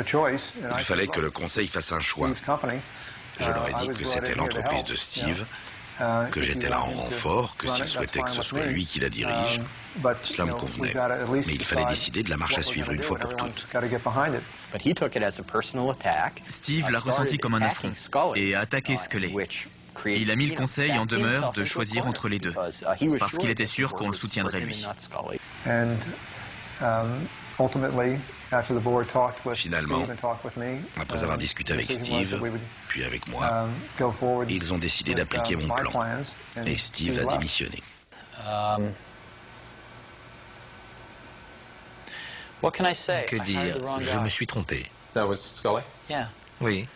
Il fallait que le conseil fasse un choix. Je leur ai dit que c'était l'entreprise de Steve, que j'étais là en renfort, que s'il souhaitait que ce soit lui qui la dirige, cela me convenait. Mais il fallait décider de la marche à suivre une fois pour toutes. Steve l'a ressenti comme un affront et a attaqué Scully. Il a mis le conseil en demeure de choisir entre les deux, parce qu'il était sûr qu'on le soutiendrait lui. Finalement, après avoir discuté avec Steve, puis avec moi, ils ont décidé d'appliquer mon plan. Et Steve a démissionné. Que dire? Je me suis trompé. Oui.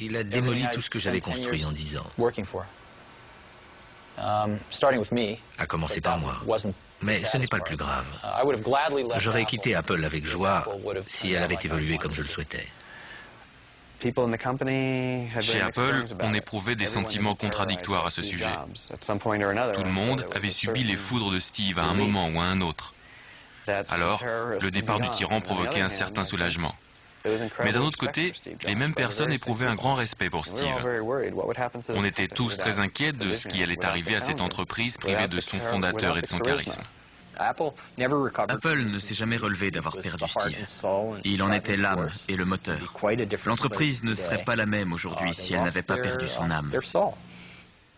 Il a démoli tout ce que j'avais construit en 10 ans. À commencer par moi. Mais ce n'est pas le plus grave. J'aurais quitté Apple avec joie si elle avait évolué comme je le souhaitais. Chez Apple, on éprouvait des sentiments contradictoires à ce sujet. Tout le monde avait subi les foudres de Steve à un moment ou à un autre. Alors, le départ du tyran provoquait un certain soulagement. Mais d'un autre côté, les mêmes personnes éprouvaient un grand respect pour Steve. On était tous très inquiets de ce qui allait arriver à cette entreprise privée de son fondateur et de son charisme. Apple ne s'est jamais relevé d'avoir perdu Steve. Il en était l'âme et le moteur. L'entreprise ne serait pas la même aujourd'hui si elle n'avait pas perdu son âme.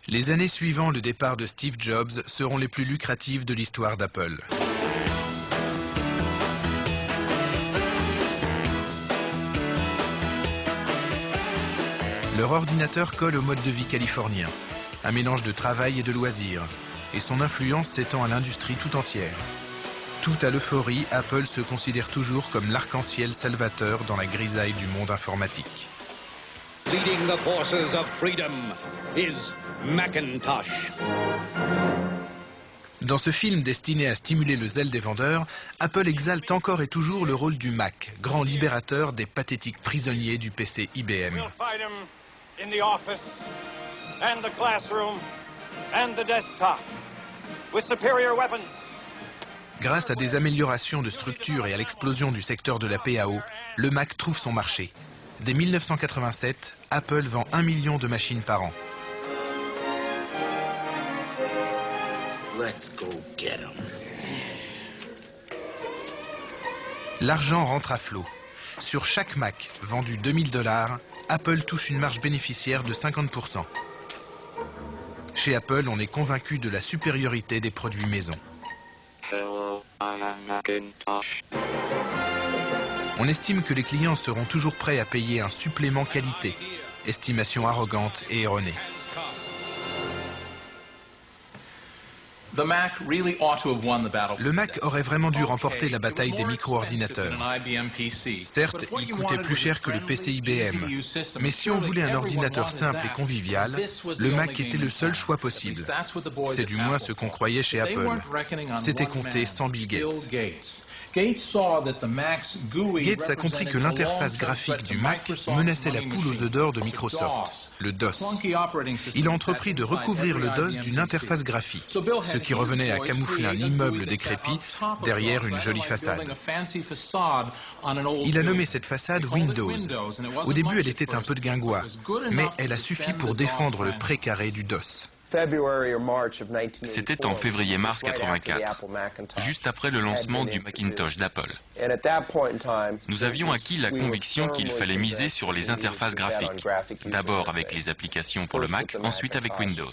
Les années suivant le départ de Steve Jobs seront les plus lucratives de l'histoire d'Apple. Leur ordinateur colle au mode de vie californien, un mélange de travail et de loisirs, et son influence s'étend à l'industrie tout entière. Tout à l'euphorie, Apple se considère toujours comme l'arc-en-ciel salvateur dans la grisaille du monde informatique. Leading the forces of freedom is Macintosh. Dans ce film destiné à stimuler le zèle des vendeurs, Apple exalte encore et toujours le rôle du Mac, grand libérateur des pathétiques prisonniers du PC IBM. In the office and the classroom and the desktop with superior weapons. Grâce à des améliorations de structure et à l'explosion du secteur de la PAO, le Mac trouve son marché. Dès 1987, Apple vend 1 million de machines par an. Let's go get 'em. L'argent rentre à flot. Sur chaque Mac vendu 2000 $, Apple touche une marge bénéficiaire de 50%. Chez Apple, on est convaincu de la supériorité des produits maison. On estime que les clients seront toujours prêts à payer un supplément qualité. Estimation arrogante et erronée. Le Mac aurait vraiment dû remporter la bataille des micro-ordinateurs. Certes, il coûtait plus cher que le PC IBM, mais si on voulait un ordinateur simple et convivial, le Mac était le seul choix possible. C'est du moins ce qu'on croyait chez Apple. C'était compté sans Bill Gates. Gates a compris que l'interface graphique du Mac menaçait la poule aux œufs d'or de Microsoft, le DOS. Il a entrepris de recouvrir le DOS d'une interface graphique, ce qui revenait à camoufler un immeuble décrépit derrière une jolie façade. Il a nommé cette façade Windows. Au début, elle était un peu de guingois, mais elle a suffi pour défendre le précaré du DOS. C'était en février-mars 84, juste après le lancement du Macintosh d'Apple. Nous avions acquis la conviction qu'il fallait miser sur les interfaces graphiques, d'abord avec les applications pour le Mac, ensuite avec Windows.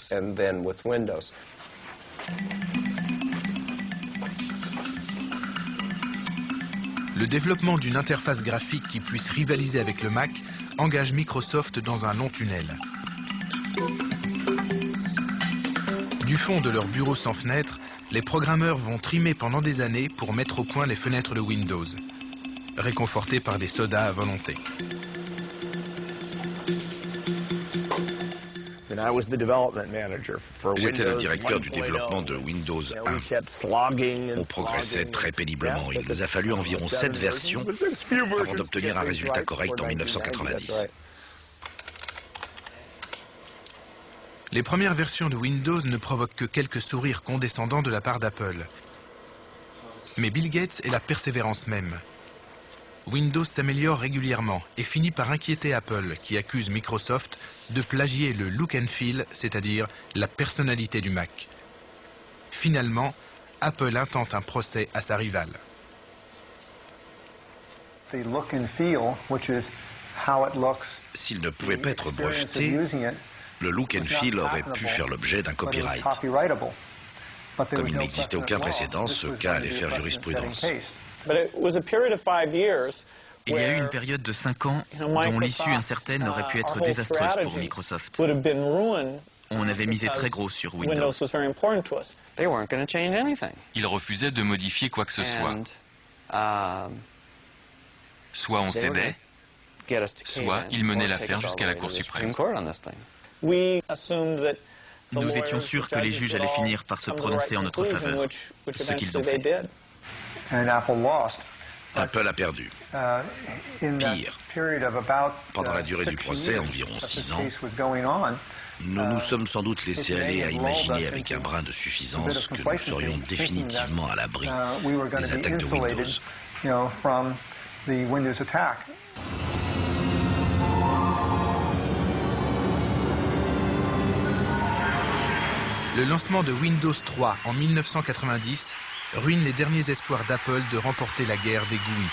Le développement d'une interface graphique qui puisse rivaliser avec le Mac engage Microsoft dans un long tunnel. Du fond de leur bureau sans fenêtre, les programmeurs vont trimer pendant des années pour mettre au point les fenêtres de Windows, réconfortés par des sodas à volonté. J'étais le directeur du développement de Windows 1. On progressait très péniblement. Il nous a fallu environ 7 versions avant d'obtenir un résultat correct en 1990. Les premières versions de Windows ne provoquent que quelques sourires condescendants de la part d'Apple. Mais Bill Gates est la persévérance même. Windows s'améliore régulièrement et finit par inquiéter Apple, qui accuse Microsoft de plagier le look and feel, c'est-à-dire la personnalité du Mac. Finalement, Apple intente un procès à sa rivale. S'il ne pouvait pas être breveté, le look and feel aurait pu faire l'objet d'un copyright. Comme il n'existait aucun précédent, ce cas allait faire jurisprudence. Il y a eu une période de 5 ans dont l'issue incertaine aurait pu être désastreuse pour Microsoft. On avait misé très gros sur Windows. Ils refusaient de modifier quoi que ce soit. Soit on cédait, soit ils menaient l'affaire jusqu'à la Cour suprême. Nous étions sûrs que les juges allaient finir par se prononcer en notre faveur, ce qu'ils ont fait. Apple a perdu. Pire, pendant la durée du procès, environ 6 ans, nous nous sommes sans doute laissés aller à imaginer avec un brin de suffisance que nous serions définitivement à l'abri des attaques de Windows. Le lancement de Windows 3 en 1990 ruine les derniers espoirs d'Apple de remporter la guerre des GUI.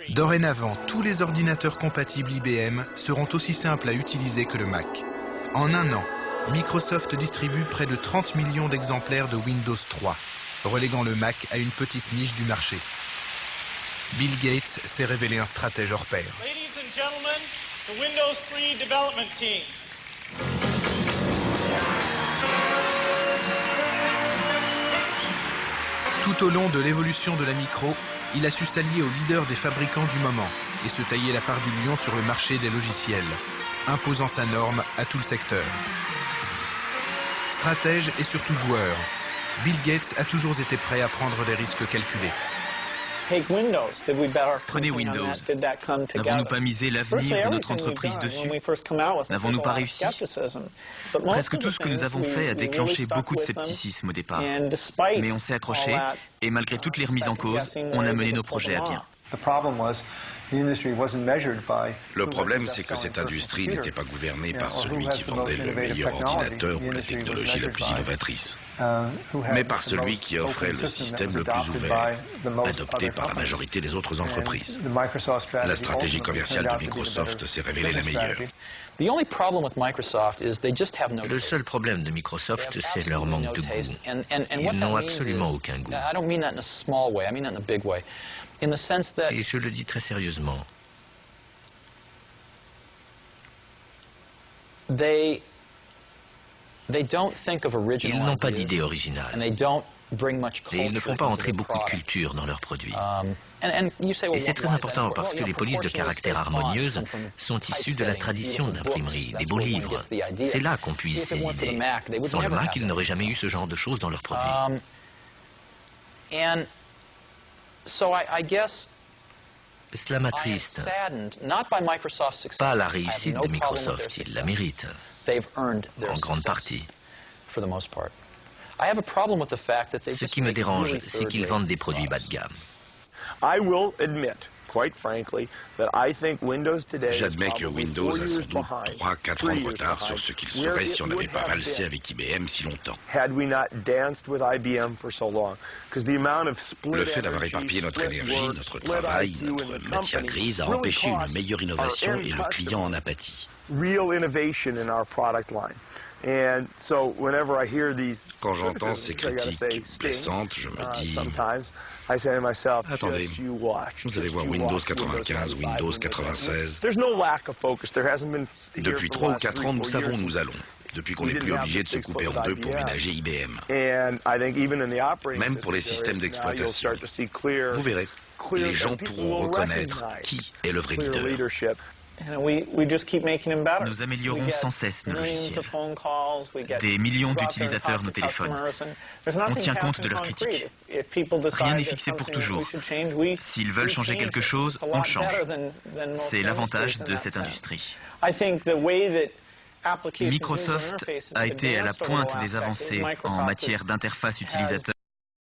Dorénavant, tous les ordinateurs compatibles IBM seront aussi simples à utiliser que le Mac. En un an, Microsoft distribue près de 30 millions d'exemplaires de Windows 3, reléguant le Mac à une petite niche du marché. Bill Gates s'est révélé un stratège hors pair. Tout au long de l'évolution de la micro, il a su s'allier aux leaders des fabricants du moment et se tailler la part du lion sur le marché des logiciels, imposant sa norme à tout le secteur. Stratège et surtout joueur, Bill Gates a toujours été prêt à prendre des risques calculés. Prenez Windows. N'avons-nous pas misé l'avenir de notre entreprise dessus? N'avons-nous pas réussi? Presque tout ce que nous avons fait a déclenché beaucoup de scepticisme au départ. Mais on s'est accroché et malgré toutes les remises en cause, on a mené nos projets à bien. Le problème, c'est que cette industrie n'était pas gouvernée par celui qui vendait le meilleur ordinateur ou la technologie la plus innovatrice, mais par celui qui offrait le système le plus ouvert, adopté par la majorité des autres entreprises. La stratégie commerciale de Microsoft s'est révélée la meilleure. Le seul problème de Microsoft, c'est leur manque de goût. Ils n'ont absolument aucun goût. Et je le dis très sérieusement. Ils n'ont pas d'idée originale. Et ils ne font pas entrer beaucoup de culture dans leurs produits. Et c'est très important parce que les polices de caractère harmonieuses sont issues de la tradition d'imprimerie, des beaux livres. C'est là qu'on puise ces idées. Sans le Mac, ils n'auraient jamais eu ce genre de choses dans leurs produits. Cela m'attriste. Pas la réussite de Microsoft, ils la méritent, en grande partie. Ce qui me dérange, c'est qu'ils vendent des produits bas de gamme. J'admets que Windows a sans doute 3-4 ans de retard sur ce qu'il serait si on n'avait pas valsé avec IBM si longtemps. Le fait d'avoir éparpillé notre énergie, notre travail, notre matière grise a empêché une meilleure innovation et le client en a pâti. Quand j'entends ces critiques blessantes, je me dis... Attendez, vous allez voir Windows 95, Windows 96. Depuis 3 ou 4 ans, nous savons où nous allons. Depuis qu'on n'est plus obligé de se couper en deux pour ménager IBM. Même pour les systèmes d'exploitation. Vous verrez, les gens pourront reconnaître qui est le vrai leader. Nous améliorons sans cesse nos logiciels. Des millions d'utilisateurs nous téléphonent. On tient compte de leurs critiques. Rien n'est fixé pour toujours. S'ils veulent changer quelque chose, on le change. C'est l'avantage de cette industrie. Microsoft a été à la pointe des avancées en matière d'interface utilisateur